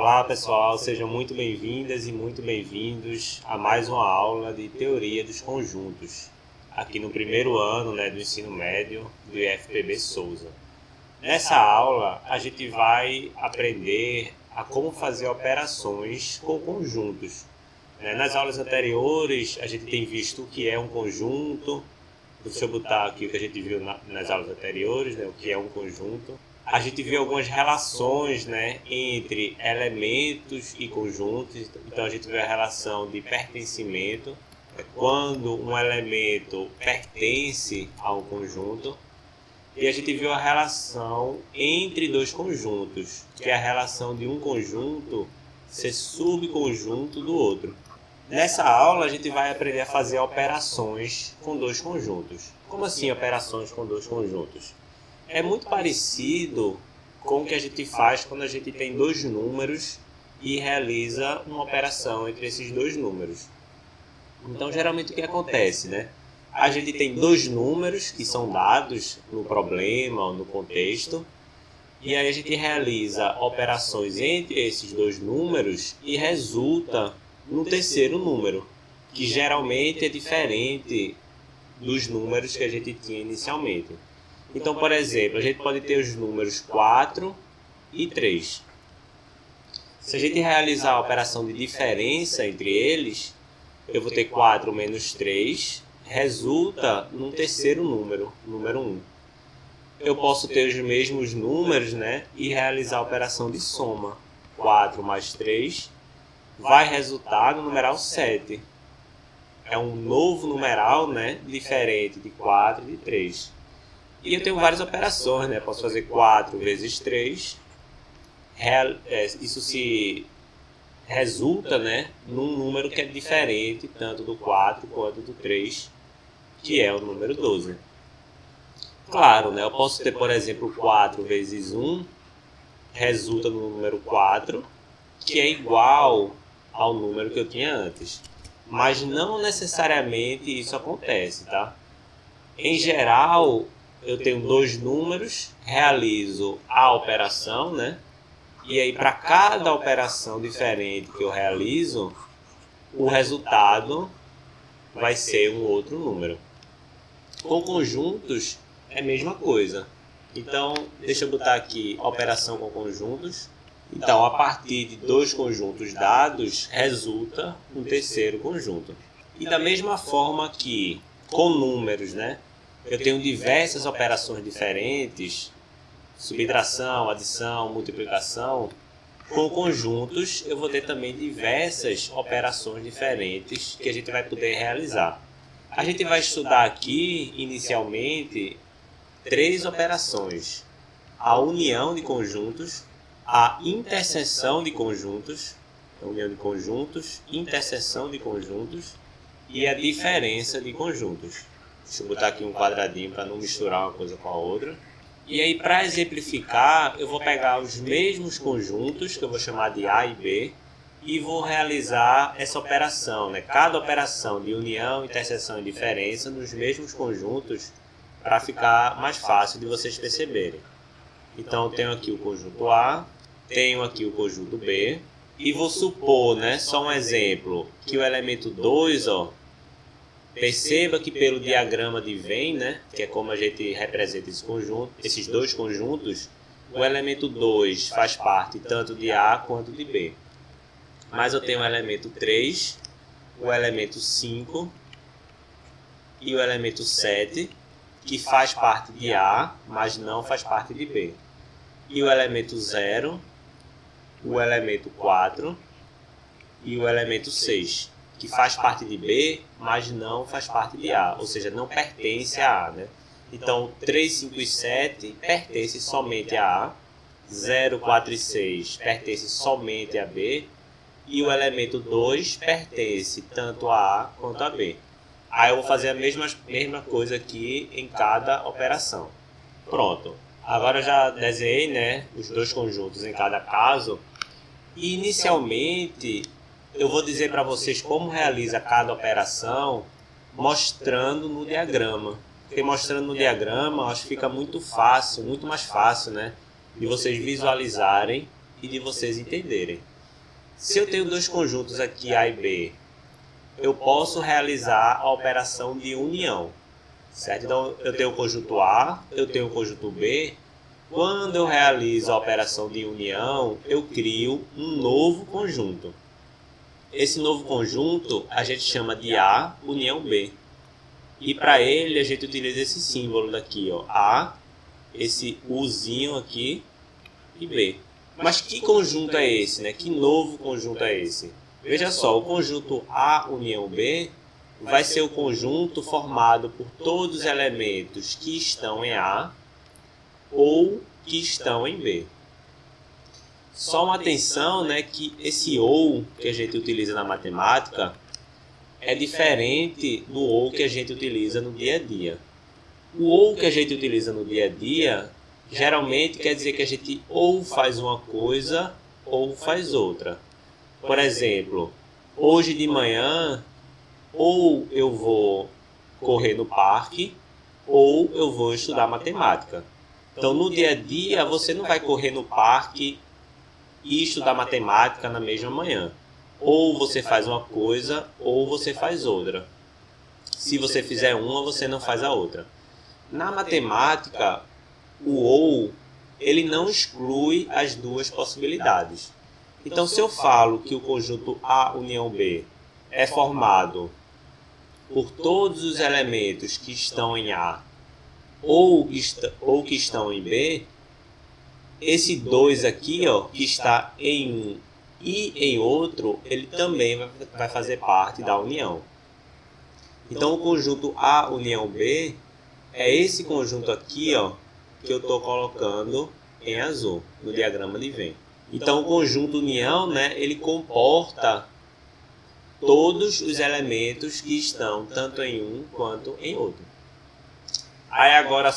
Olá pessoal, sejam muito bem-vindas e muito bem-vindos a mais uma aula de Teoria dos Conjuntos, aqui no primeiro ano do ensino médio do IFPB Souza. Nessa aula a gente vai aprender a como fazer operações com conjuntos. Nas aulas anteriores a gente tem visto o que é um conjunto. Deixa eu botar aqui o que a gente viu nas aulas anteriores, o que é um conjunto. A gente viu algumas relações entre elementos e conjuntos. Então a gente viu a relação de pertencimento, quando um elemento pertence a um conjunto. E a gente viu a relação entre dois conjuntos, que é a relação de um conjunto ser subconjunto do outro. Nessa aula a gente vai aprender a fazer operações com dois conjuntos. Como assim operações com dois conjuntos? É muito parecido com o que a gente faz quando a gente tem dois números e realiza uma operação entre esses dois números. Então, geralmente o que acontece, A gente tem dois números que são dados no problema ou no contexto, e aí a gente realiza operações entre esses dois números e resulta num terceiro número, que geralmente é diferente dos números que a gente tinha inicialmente. Então, por exemplo, a gente pode ter os números 4 e 3. Se a gente realizar a operação de diferença entre eles, eu vou ter 4 menos 3, resulta num terceiro número, número 1. Eu posso ter os mesmos números e realizar a operação de soma. 4 mais 3 vai resultar no numeral 7. É um novo numeral diferente de 4 e de 3. E eu tenho várias operações, Posso fazer 4 vezes 3. Isso se resulta, num número que é diferente tanto do 4 quanto do 3, que é o número 12. Claro, eu posso ter, por exemplo, 4 vezes 1, resulta no número 4, que é igual ao número que eu tinha antes. Mas não necessariamente isso acontece, tá? Em geral, eu tenho dois números, realizo a operação, E aí, para cada operação diferente que eu realizo, o resultado vai ser um outro número. Com conjuntos, é a mesma coisa. Então, deixa eu botar aqui operação com conjuntos. Então, a partir de dois conjuntos dados, resulta um terceiro conjunto. E da mesma forma que com números, eu tenho diversas operações diferentes, subtração, adição, multiplicação. Com conjuntos, eu vou ter também diversas operações diferentes que a gente vai poder realizar. A gente vai estudar aqui, inicialmente, 3 operações. A união de conjuntos, a interseção de conjuntos, a união de conjuntos, interseção de conjuntos e a diferença de conjuntos. Deixa eu botar aqui um quadradinho para não misturar uma coisa com a outra. E aí, para exemplificar, eu vou pegar os mesmos conjuntos, que eu vou chamar de A e B, e vou realizar essa operação, Cada operação de união, interseção e diferença nos mesmos conjuntos, para ficar mais fácil de vocês perceberem. Então, eu tenho aqui o conjunto A, tenho aqui o conjunto B, e vou supor, só um exemplo, que o elemento 2, perceba que pelo diagrama de Venn, que é como a gente representa esses dois conjuntos, o elemento 2 faz parte tanto de A quanto de B. Mas eu tenho o elemento 3, o elemento 5 e o elemento 7, que faz parte de A, mas não faz parte de B. E o elemento 0, o elemento 4 e o elemento 6. Que faz parte de B, mas não faz parte de A, ou seja, não pertence a A, Então, 3, 5 e 7 pertencem somente a A, 0, 4 e 6 pertencem somente a B, e o elemento 2 pertence tanto a A quanto a B. Aí eu vou fazer a mesma coisa aqui em cada operação. Pronto. Agora eu já desenhei, os dois conjuntos em cada caso. E inicialmente, eu vou dizer para vocês como realiza cada operação mostrando no diagrama. Porque mostrando no diagrama, acho que fica muito fácil, muito mais fácil, de vocês visualizarem e de vocês entenderem. Se eu tenho dois conjuntos aqui, A e B, eu posso realizar a operação de união, certo? Então, eu tenho o conjunto A, eu tenho o conjunto B. Quando eu realizo a operação de união, eu crio um novo conjunto. Esse novo conjunto a gente chama de A união B. E para ele a gente utiliza esse símbolo daqui, ó, A, esse Uzinho aqui e B. Mas que conjunto é esse, né? Que novo conjunto é esse? Veja só, o conjunto A união B vai ser o conjunto formado por todos os elementos que estão em A ou que estão em B. Só uma atenção, né, que esse OU que a gente utiliza na matemática é diferente do OU que a gente utiliza no dia a dia. O OU que a gente utiliza no dia a dia geralmente quer dizer que a gente ou faz uma coisa ou faz outra. Por exemplo, hoje de manhã, ou eu vou correr no parque, ou eu vou estudar matemática. Então, no dia a dia, você não vai correr no parque e estudar matemática na mesma manhã. Ou você faz uma coisa, ou você faz outra. Se você fizer uma, você não faz a outra. Na matemática, o ou, ele não exclui as duas possibilidades. Então, se eu falo que o conjunto A união B é formado por todos os elementos que estão em A ou que estão em B, esse 2 aqui, ó, que está em um e em outro, ele também vai fazer parte da união. Então, o conjunto A união B é esse conjunto aqui, ó, que eu estou colocando em azul no diagrama de Venn. Então, o conjunto união, né, ele comporta todos os elementos que estão tanto em um quanto em outro. Aí agora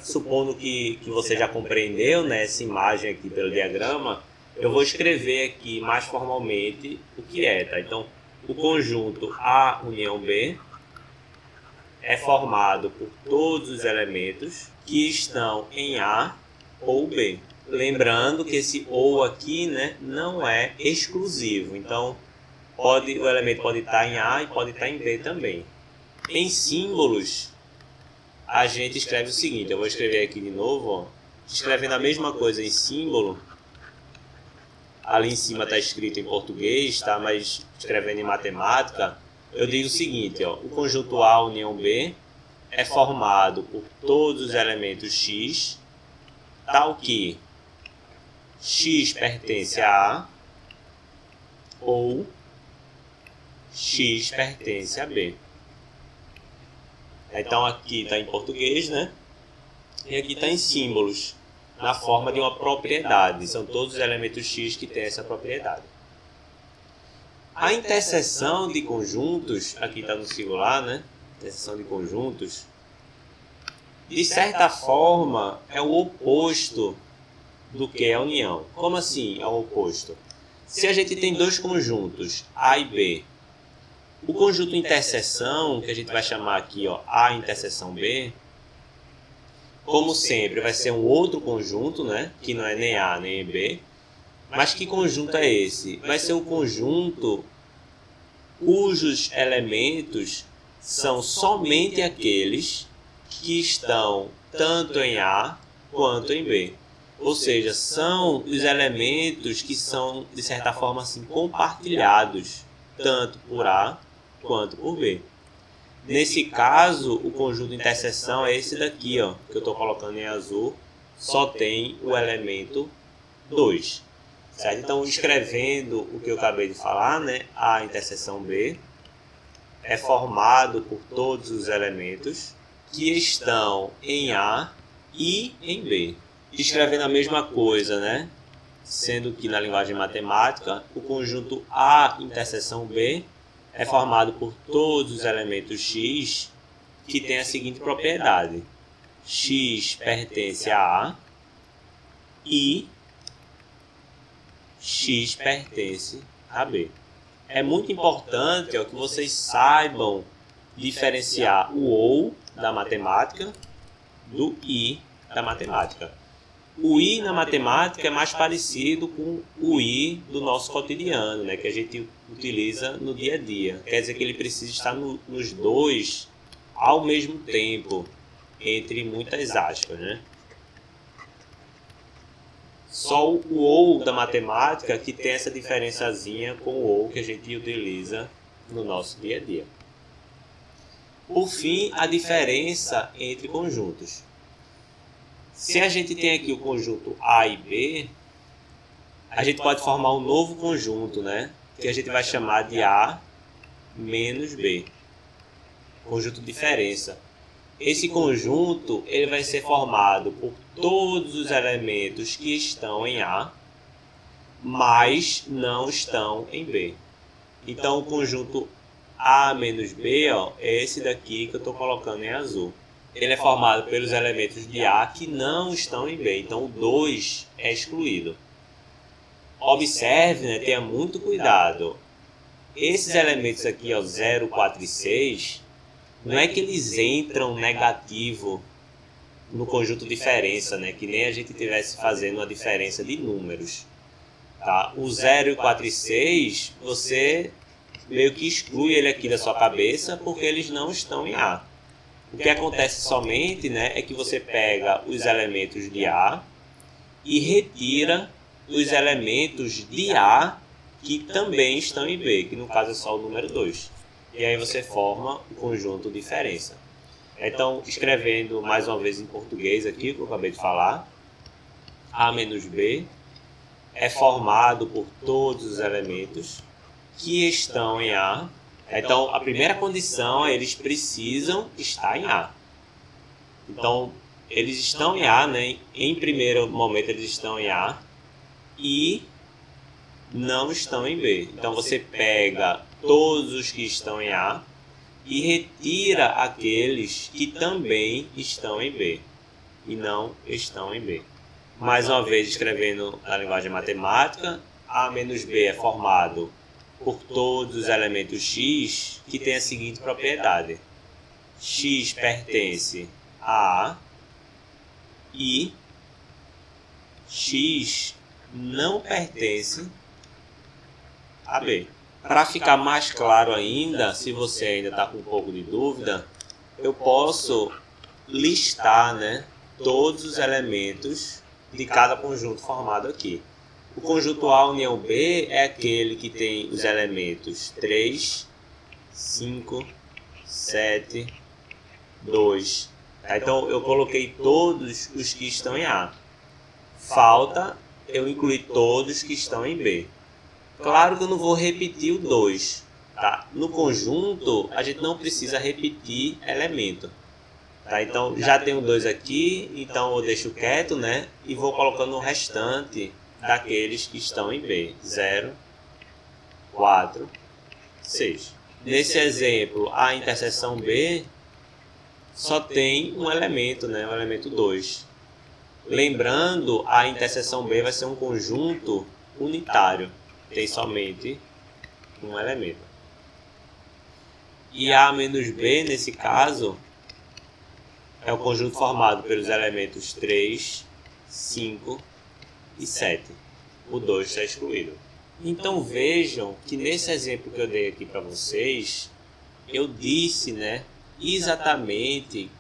supondo que você já compreendeu, né, essa imagem aqui pelo diagrama, eu vou escrever aqui mais formalmente o que é, tá? Então, o conjunto A união B é formado por todos os elementos que estão em A ou B. Lembrando que esse ou aqui, né, não é exclusivo. Então, o elemento pode estar em A e pode estar em B também. Em símbolos, a gente escreve o seguinte. Eu vou escrever aqui de novo, ó, escrevendo a mesma coisa em símbolo. Ali em cima está escrito em português, tá? Mas escrevendo em matemática, eu digo o seguinte, ó, o conjunto A união B é formado por todos os elementos X, tal que X pertence a A ou X pertence a B. Então aqui está em português, né? E aqui está em símbolos, na forma de uma propriedade. São todos os elementos X que têm essa propriedade. A interseção de conjuntos, aqui está no singular, né? Interseção de conjuntos, de certa forma, é o oposto do que é a união. Como assim é o oposto? Se a gente tem dois conjuntos, A e B, o conjunto interseção, que a gente vai chamar aqui, ó, A interseção B, como sempre, vai ser um outro conjunto, né? Que não é nem A nem B. Mas que conjunto é esse? Vai ser um conjunto cujos elementos são somente aqueles que estão tanto em A quanto em B. Ou seja, são os elementos que são, de certa forma, assim, compartilhados tanto por A quanto por B. Nesse caso, o conjunto de interseção é esse daqui, ó, que eu estou colocando em azul, só tem o elemento 2. Certo? Então, escrevendo o que eu acabei de falar, né, A interseção B é formado por todos os elementos que estão em A e em B. Escrevendo a mesma coisa, né? Sendo que na linguagem matemática, o conjunto A interseção B é formado por todos os elementos X que tem a seguinte propriedade. X pertence a A e X pertence a B. É muito importante, ó, que vocês saibam diferenciar o OU da matemática do I da matemática. O I na matemática é mais parecido com o I do nosso cotidiano, né? Que a gente utiliza no dia a dia. Quer dizer que ele precisa estar nos dois ao mesmo tempo, entre muitas aspas, né? Só o OU da matemática que tem essa diferençazinha com o OU que a gente utiliza no nosso dia a dia. Por fim, a diferença entre conjuntos. Se a gente tem aqui o conjunto A e B, a gente pode formar um novo conjunto, né? Que a gente vai chamar de A menos B. Conjunto de diferença. Esse conjunto ele vai ser formado por todos os elementos que estão em A, mas não estão em B. Então, o conjunto A menos B, ó, é esse daqui que eu estou colocando em azul. Ele é formado pelos elementos de A que não estão em B. Então, o 2 é excluído. Observe, né, tenha muito cuidado. Esses elementos aqui, ó, 0, 4 e 6, não é que eles entram negativo no conjunto diferença, né, que nem a gente estivesse fazendo uma diferença de números. Tá? O 0, 4 e 6, você meio que exclui ele aqui da sua cabeça porque eles não estão em A. O que acontece somente, né, é que você pega os elementos de A e retira os elementos de A que também estão em B, que no caso é só o número 2. E aí você forma o conjunto diferença. Então, escrevendo mais uma vez em português aqui, que eu acabei de falar, A menos B é formado por todos os elementos que estão em A. Então, a primeira condição é eles precisam estar em A. Então, eles estão em A, né? Em primeiro momento eles estão em A e não estão em B. Então, você pega todos os que estão em A e retira aqueles que também estão em B e não estão em B. Mais uma vez, escrevendo na linguagem matemática, A menos B é formado por todos os elementos x que tem a seguinte propriedade. X pertence a A e x não pertence a B. Para ficar mais claro ainda, se você ainda está com um pouco de dúvida, eu posso listar, né, todos os elementos de cada conjunto formado aqui. O conjunto A união B é aquele que tem os elementos 3, 5, 7, 2. Então, eu coloquei todos os que estão em A. Falta eu incluir todos que estão em B. Claro que eu não vou repetir o 2. Tá? No conjunto, a gente não precisa repetir elemento. Tá? Então, já tenho 2 aqui, então eu deixo quieto, né? E vou colocando o restante daqueles que estão em B. 0, 4, 6. Nesse exemplo, a interseção B só tem um elemento, né? O elemento 2. Lembrando, a interseção B vai ser um conjunto unitário. Tem somente um elemento. E A menos B, nesse caso, é o conjunto formado pelos elementos 3, 5 e 7. O 2 está excluído. Então vejam que nesse exemplo que eu dei aqui para vocês, eu disse, né, exatamente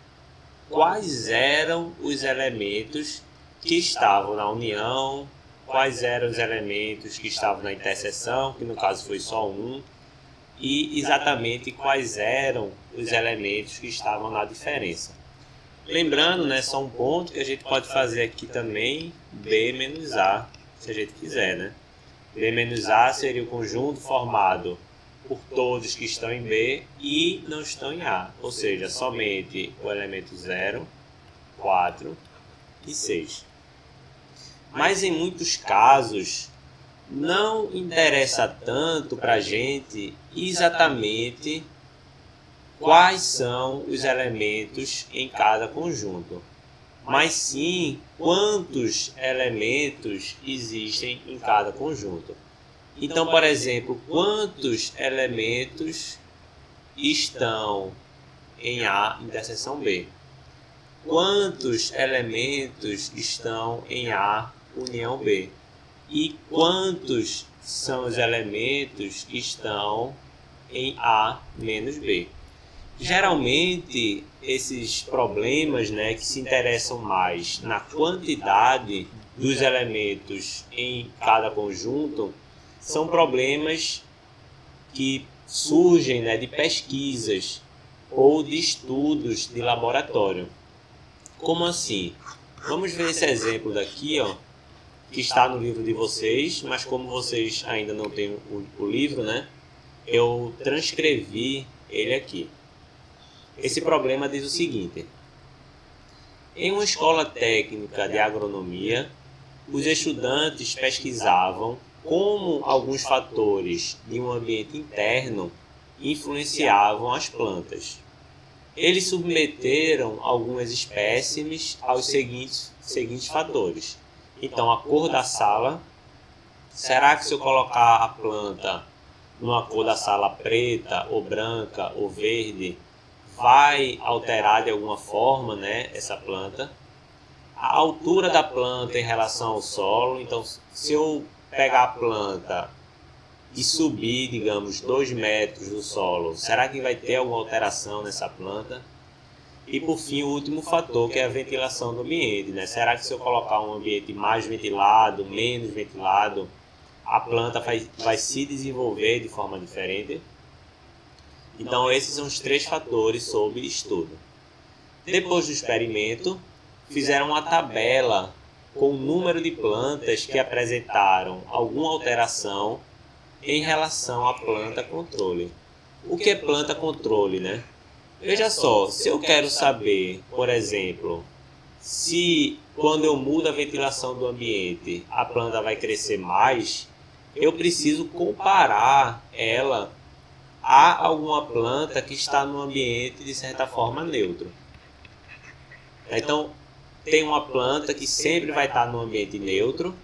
quais eram os elementos que estavam na união, quais eram os elementos que estavam na interseção, que no caso foi só um, e exatamente quais eram os elementos que estavam na diferença. Lembrando, né, só um ponto que a gente pode fazer aqui também, B menos A, se a gente quiser, né? B menos A seria o conjunto formado por todos que estão em B e não estão em A, ou seja, somente o elemento 0, 4 e 6. Mas em muitos casos, não interessa tanto para a gente exatamente quais são os elementos em cada conjunto, mas sim quantos elementos existem em cada conjunto. Então, por exemplo, quantos elementos estão em A interseção B? quantos elementos estão em A união B e quantos são os elementos que estão em A menos B. Geralmente, esses problemas, né, que se interessam mais na quantidade dos elementos em cada conjunto, são problemas que surgem, né, de pesquisas ou de estudos de laboratório. Como assim? Vamos ver esse exemplo daqui, ó, que está no livro de vocês, mas como vocês ainda não têm o livro, né, eu transcrevi ele aqui. Esse problema diz o seguinte: em uma escola técnica de agronomia, os estudantes pesquisavam como alguns fatores de um ambiente interno influenciavam as plantas. Eles submeteram algumas espécimes aos seguintes fatores. Então, a cor da sala. Será que se eu colocar a planta numa cor da sala preta, ou branca, ou verde, vai alterar de alguma forma, né, essa planta? A altura da planta em relação ao solo. Então, se eu pegar a planta e subir, digamos, 2 metros do solo, será que vai ter alguma alteração nessa planta? E por fim, o último fator, que é a ventilação do ambiente, né? Será que se eu colocar um ambiente mais ventilado, menos ventilado, a planta vai se desenvolver de forma diferente? Então, esses são os 3 fatores sob estudo. Depois do experimento, fizeram uma tabela com o número de plantas que apresentaram alguma alteração em relação à planta controle. O que é planta controle, né? Veja só, se eu quero saber, por exemplo, se quando eu mudo a ventilação do ambiente, a planta vai crescer mais, eu preciso comparar ela a alguma planta que está no ambiente de certa forma neutro. Então, tem uma planta que sempre vai estar no ambiente neutro,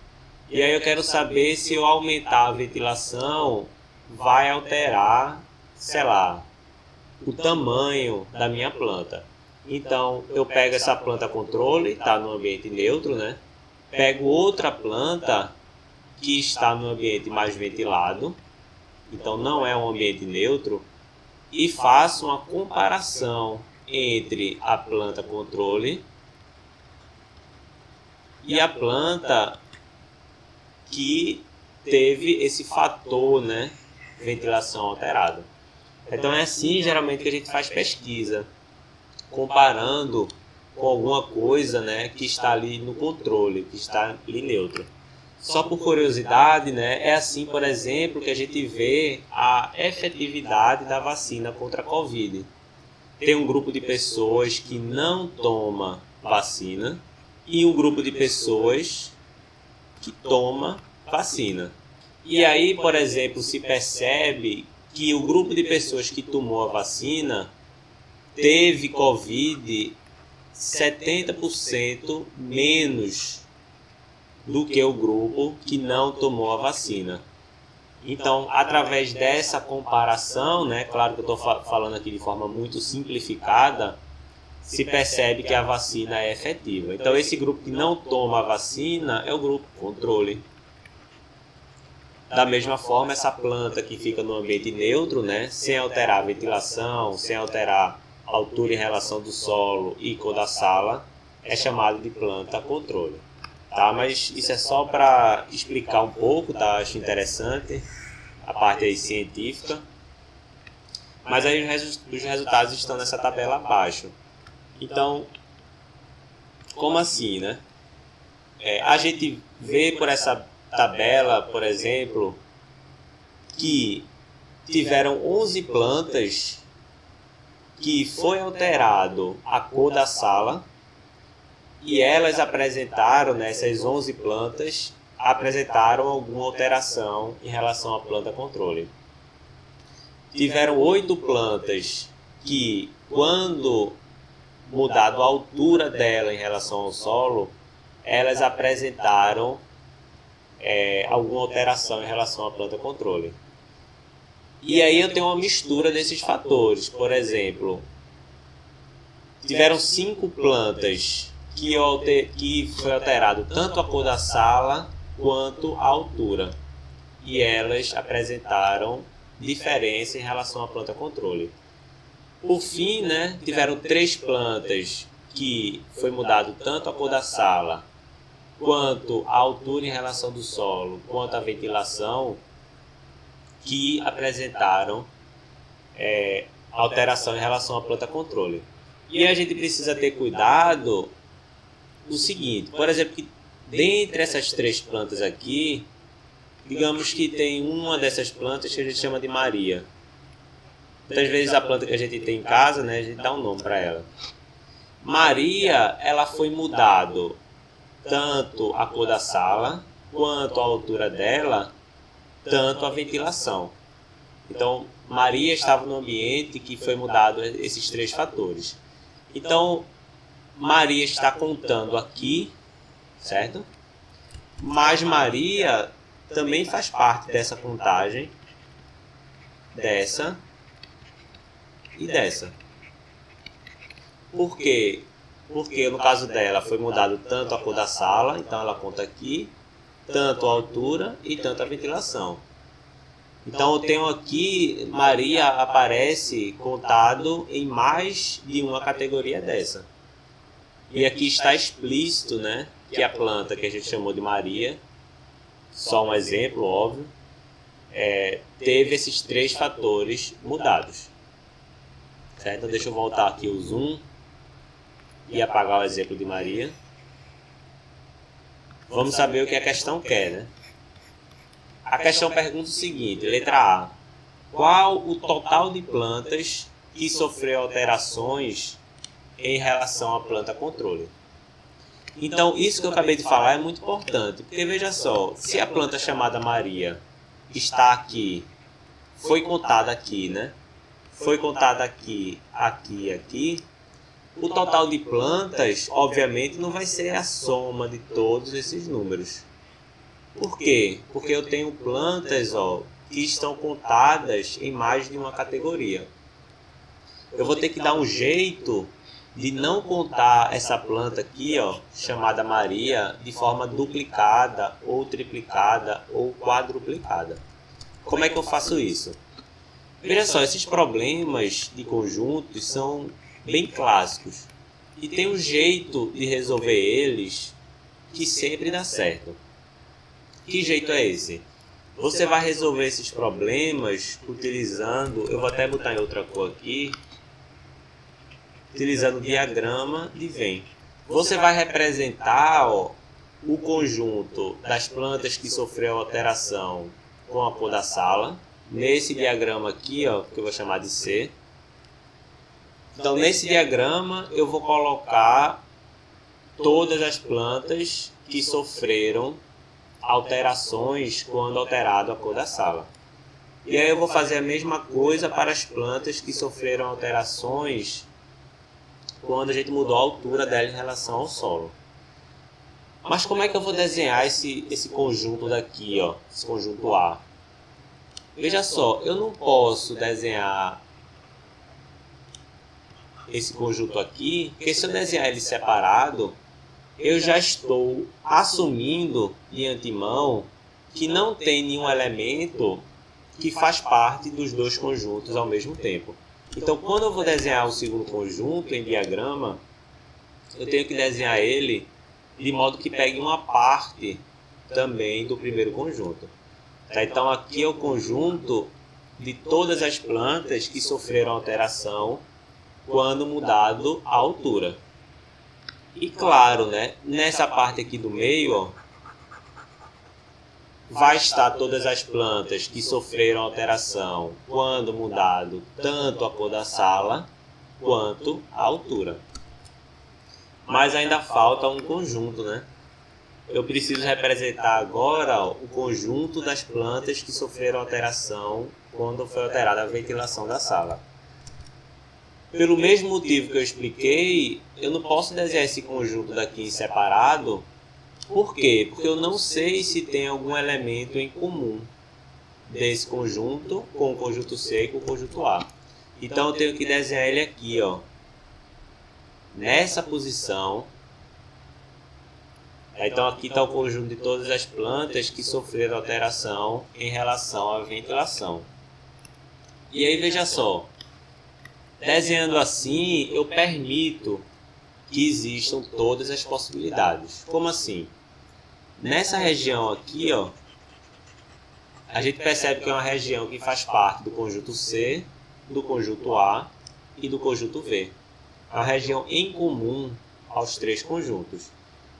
e aí eu quero saber se eu aumentar a ventilação vai alterar, sei lá, o tamanho da minha planta. Então, eu pego essa planta controle, está no ambiente neutro, né? Pego outra planta que está no ambiente mais ventilado, então não é um ambiente neutro, e faço uma comparação entre a planta controle e a planta que teve esse fator, né, ventilação alterada. Então é assim geralmente que a gente faz pesquisa, comparando com alguma coisa, né, que está ali no controle, que está ali neutro. Só por curiosidade, né, é assim, por exemplo, que a gente vê a efetividade da vacina contra a Covid. Tem um grupo de pessoas que não toma vacina e um grupo de pessoas que toma vacina. E aí, por exemplo, se percebe que o grupo de pessoas que tomou a vacina teve Covid 70% menos do que o grupo que não tomou a vacina. Então, através dessa comparação, né, claro que eu estou falando aqui de forma muito simplificada, se percebe que a vacina é efetiva. Então, esse grupo que não toma a vacina é o grupo controle. Da mesma forma, essa planta que fica no ambiente neutro, né, sem alterar a ventilação, sem alterar a altura em relação do solo e cor da sala, é chamada de planta controle. Tá? Mas isso é só para explicar um pouco, tá? Acho interessante a parte aí científica. Mas aí os resultados estão nessa tabela abaixo. Então, como assim, né? A gente vê por essa tabela, por exemplo, que tiveram 11 plantas que foi alterado a cor da sala, e elas apresentaram, nessas 11 plantas, apresentaram alguma alteração em relação à planta controle. Tiveram 8 plantas que, quando mudado a altura dela em relação ao solo, elas apresentaram alguma alteração em relação à planta controle. E aí eu tenho uma mistura desses fatores. Por exemplo, tiveram 5 plantas que foi alterado tanto a cor da sala quanto a altura. E elas apresentaram diferença em relação à planta controle. Por fim, né, tiveram 3 plantas que foi mudado tanto a cor da sala quanto a altura em relação do solo, quanto a ventilação, que apresentaram alteração em relação à planta controle. E a gente precisa ter cuidado o seguinte, por exemplo, que dentre essas 3 plantas aqui, digamos que tem uma dessas plantas que a gente chama de Maria. Muitas vezes a planta que a gente tem em casa, né, a gente dá um nome para ela. Maria, ela foi mudado tanto a cor da sala, quanto a altura dela, tanto a ventilação. Então, Maria estava no ambiente que foi mudado esses 3 fatores. Então, Maria está contando aqui, certo? Mas Maria também faz parte dessa contagem, dessa e dessa. Por quê? Porque no caso dela foi mudado tanto a cor da sala, então ela conta aqui, tanto a altura e tanto a ventilação. Então eu tenho aqui, Maria aparece contado em mais de uma categoria dessa. E aqui está explícito, né, que a planta que a gente chamou de Maria, só um exemplo, óbvio, teve esses 3 fatores mudados. Certo? Então deixa eu voltar aqui o zoom e apagar o exemplo de Maria. Vamos saber o que a questão quer, né? A questão pergunta o seguinte, letra A. Qual o total de plantas que sofreu alterações em relação à planta controle? Então, isso que eu acabei de falar é muito importante, porque veja só, se a planta chamada Maria está aqui, foi contada aqui, né? Foi contada aqui, aqui e aqui, o total de plantas, obviamente, não vai ser a soma de todos esses números. Por quê? Porque eu tenho plantas, que estão contadas em mais de uma categoria. Eu vou ter que dar um jeito de não contar essa planta aqui, chamada Maria, de forma duplicada, ou triplicada, ou quadruplicada. Como é que eu faço isso? Veja só, esses problemas de conjuntos são bem clássicos. E tem um jeito de resolver eles que sempre dá certo. Que jeito é esse? Você vai resolver esses problemas utilizando, eu vou até botar em outra cor aqui, utilizando o diagrama de Venn. Você vai representar o conjunto das plantas que sofreu alteração com a cor da sala, nesse diagrama aqui, que eu vou chamar de C. Então, nesse diagrama, eu vou colocar todas as plantas que sofreram alterações quando alterado a cor da sala. E aí eu vou fazer a mesma coisa para as plantas que sofreram alterações quando a gente mudou a altura dela em relação ao solo. Mas como é que eu vou desenhar esse conjunto daqui, esse conjunto A? Veja só, eu não posso desenhar esse conjunto aqui, porque se eu desenhar ele separado, eu já estou assumindo de antemão que não tem nenhum elemento que faz parte dos 2 conjuntos ao mesmo tempo. Então, quando eu vou desenhar o segundo conjunto em diagrama, eu tenho que desenhar ele de modo que pegue uma parte também do primeiro conjunto. Tá? Então, aqui é o conjunto de todas as plantas que sofreram alteração quando mudado a altura. E claro, né, nessa parte aqui do meio, vai estar todas as plantas que sofreram alteração quando mudado tanto a cor da sala quanto a altura. Mas ainda falta um conjunto, né? Eu preciso representar agora o conjunto das plantas que sofreram alteração quando foi alterada a ventilação da sala. Pelo mesmo motivo que eu expliquei, eu não posso desenhar esse conjunto daqui em separado. Por quê? Porque eu não sei se tem algum elemento em comum desse conjunto com o conjunto C e com o conjunto A. Então eu tenho que desenhar ele aqui, nessa posição. Então aqui está o conjunto de todas as plantas que sofreram alteração em relação à ventilação. E aí veja só, desenhando assim eu permito que existam todas as possibilidades. Como assim? Nessa região aqui, ó, a gente percebe que é uma região que faz parte do conjunto C, do conjunto A e do conjunto V. É uma região em comum aos três conjuntos.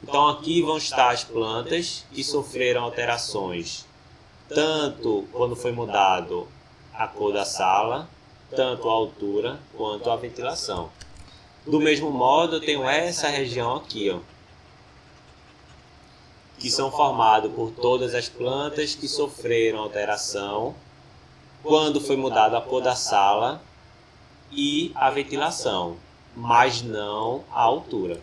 Então aqui vão estar as plantas que sofreram alterações, tanto quando foi mudado a cor da sala, tanto a altura quanto a ventilação. Do mesmo modo, eu tenho essa região aqui, ó, que são formados por todas as plantas que sofreram alteração quando foi mudado a cor da sala e a ventilação, mas não a altura.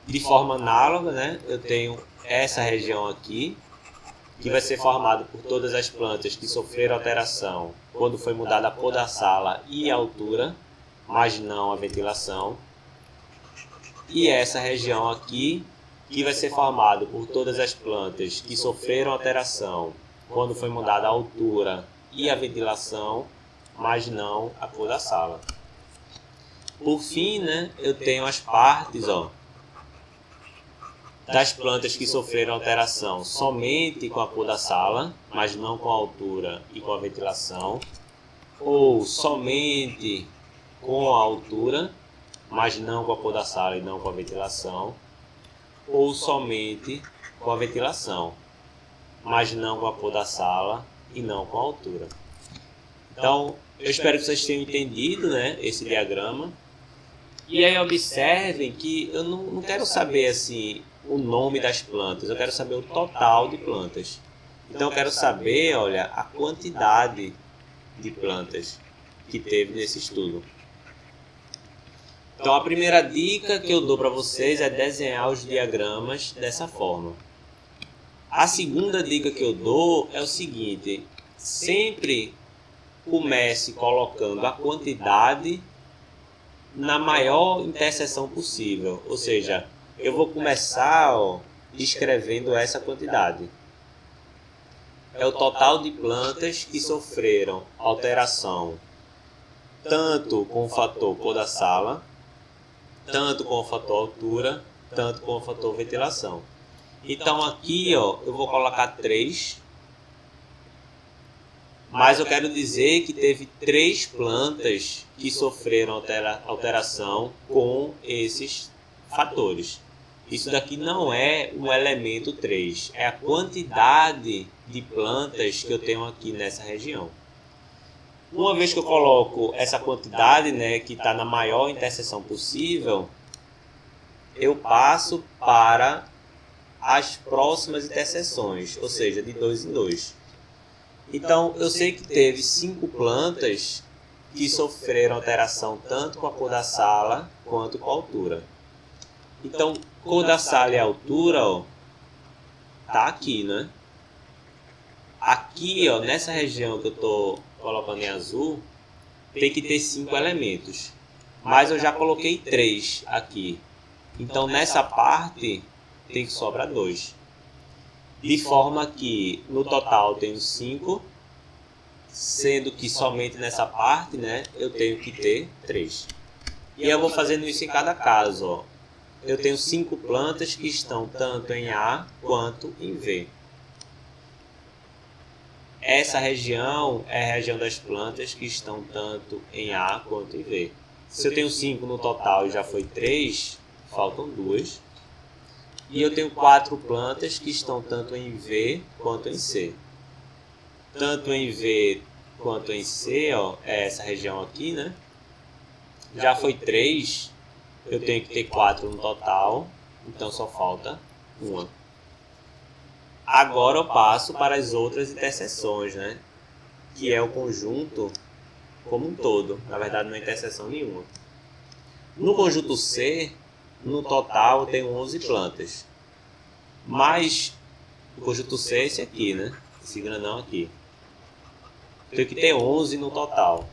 De forma análoga, né, eu tenho essa região aqui, que vai ser formada por todas as plantas que sofreram alteração quando foi mudada a cor da sala e a altura, mas não a ventilação. E essa região aqui, que vai ser formada por todas as plantas que sofreram alteração quando foi mudada a altura e a ventilação, mas não a cor da sala. Por fim, né, eu tenho as partes, ó, das plantas que sofreram alteração somente com a cor da sala, mas não com a altura e com a ventilação, ou somente com a altura, mas não com a cor da sala e não com a ventilação, ou somente com a ventilação, mas não com a cor da sala e não com a altura. Então, eu espero que vocês tenham entendido, né, esse diagrama. E aí observem que eu não quero saber assim o nome das plantas, eu quero saber o total de plantas. Então eu quero saber, olha, a quantidade de plantas que teve nesse estudo. Então a primeira dica que eu dou para vocês é desenhar os diagramas dessa forma. A segunda dica que eu dou é o seguinte: sempre comece colocando a quantidade na maior interseção possível, ou seja, eu vou começar, ó, escrevendo essa quantidade. É o total de plantas que sofreram alteração tanto com o fator cor da sala, tanto com o fator altura, tanto com o fator ventilação. Então aqui, ó, eu vou colocar 3, mas eu quero dizer que teve 3 plantas que sofreram alteração com esses fatores. Isso daqui não é um elemento 3, é a quantidade de plantas que eu tenho aqui nessa região. Uma vez que eu coloco essa quantidade, né, que está na maior interseção possível, eu passo para as próximas interseções, ou seja, de 2 em 2. Então, eu sei que teve 5 plantas que sofreram alteração tanto com a cor da sala quanto com a altura. Então, cor da sala e altura, ó, tá aqui, né? Aqui, ó, nessa região que eu estou colocando em azul, tem que ter 5 elementos. Mas eu já coloquei 3 aqui. Então, nessa parte, tem que sobrar 2. De forma que, no total, tenho 5, sendo que somente nessa parte, né, eu tenho que ter 3. E eu vou fazendo isso em cada caso, ó. Eu tenho 5 plantas que estão tanto em A quanto em V. Essa região é a região das plantas que estão tanto em A quanto em V. Se eu tenho 5 no total e já foi 3, faltam 2. E eu tenho 4 plantas que estão tanto em V quanto em C. Tanto em V quanto em C, ó, é essa região aqui, né? Já foi 3, eu tenho que ter 4 no total, então só falta 1. Agora eu passo para as outras interseções, né? Que é o conjunto como um todo, na verdade não é interseção nenhuma. No conjunto C, no total eu tenho 11 plantas. Mas o conjunto C é esse aqui, né? Esse grandão aqui. Tenho que ter 11 no total.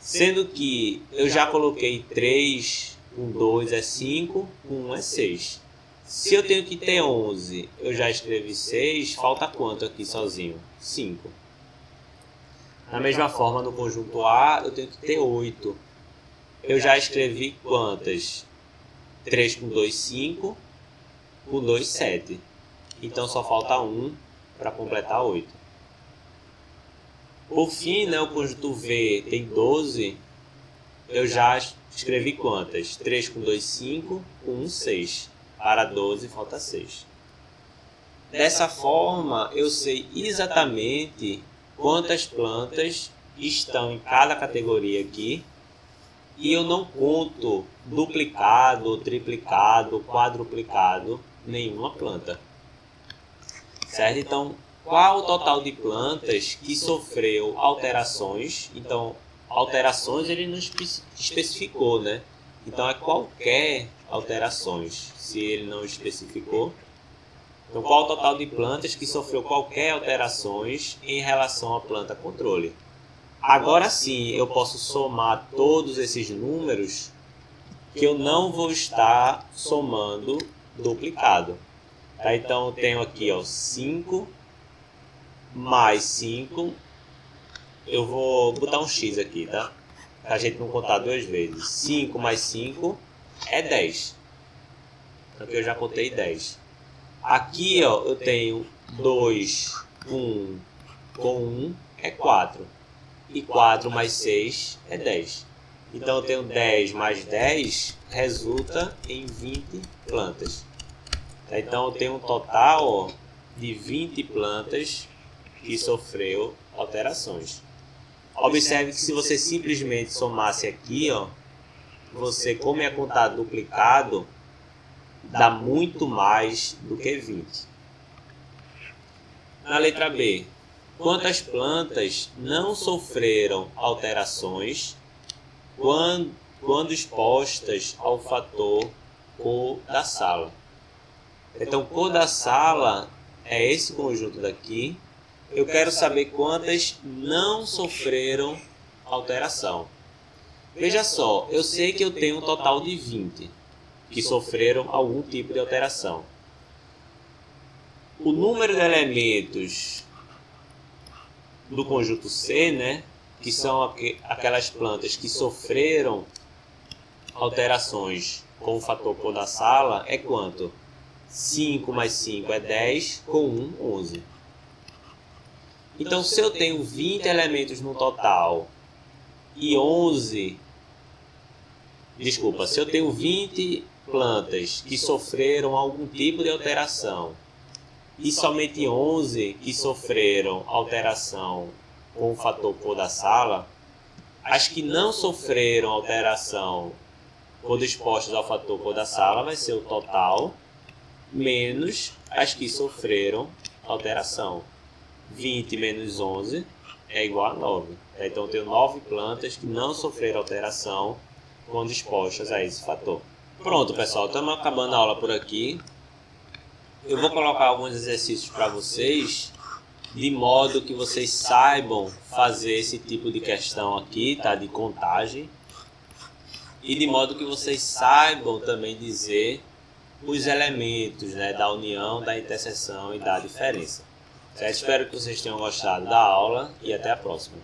Sendo que eu já coloquei 3 com 2 é 5, com 1 é 6. Se eu tenho que ter 11, eu já escrevi 6, falta quanto aqui sozinho? 5. Da mesma forma, no conjunto A, eu tenho que ter 8. Eu já escrevi quantas? 3 com 2, 5, com 2, 7. Então só falta 1 para completar 8. Por fim, né, o conjunto V tem 12. Eu já escrevi quantas? 3 com 2, 5, com 1, 6. Para 12 falta 6. Dessa forma, eu sei exatamente quantas plantas estão em cada categoria aqui. E eu não conto duplicado, triplicado, quadruplicado nenhuma planta. Certo? Então, qual o total de plantas que sofreu alterações? Então, alterações ele não especificou, né? Então, é qualquer alterações, se ele não especificou. Então, qual o total de plantas que sofreu qualquer alterações em relação à planta controle? Agora sim, eu posso somar todos esses números que eu não vou estar somando duplicado. Tá? Então, eu tenho aqui 5 mais 5. Eu vou botar um X aqui, tá? Para a gente não contar duas vezes. 5 mais 5 é 10. Aqui eu já contei 10. Aqui eu tenho 2 com 1 é 4. E 4 mais 6 é 10. Então eu tenho 10 mais 10 resulta em 20 plantas. Então eu tenho um total de 20 plantas que sofreu alterações. Observe que se você simplesmente somasse aqui, você, como é contado duplicado, dá muito mais do que 20. Na letra B, quantas plantas não sofreram alterações quando expostas ao fator cor da sala? Então, cor da sala é esse conjunto daqui. Eu quero saber quantas não sofreram alteração. Veja só, eu sei que eu tenho um total de 20 que sofreram algum tipo de alteração. O número de elementos do conjunto C, né, que são aquelas plantas que sofreram alterações com o fator cor da sala, é quanto? 5 mais 5 é 10, com 1, 11. Então, se eu tenho 20 elementos no total e se eu tenho 20 plantas que sofreram algum tipo de alteração e somente 11 que sofreram alteração com o fator cor da sala, as que não sofreram alteração quando expostas ao fator cor da sala vai ser o total menos as que sofreram alteração. 20 menos 11 é igual a 9. Então eu tenho 9 plantas que não sofreram alteração quando expostas a esse fator. Pronto, pessoal, estamos acabando a aula por aqui. Eu vou colocar alguns exercícios para vocês, de modo que vocês saibam fazer esse tipo de questão aqui, tá? De contagem. E de modo que vocês saibam também dizer os elementos, né, da união, da interseção e da diferença. Certo? Espero que vocês tenham gostado da aula e até a próxima.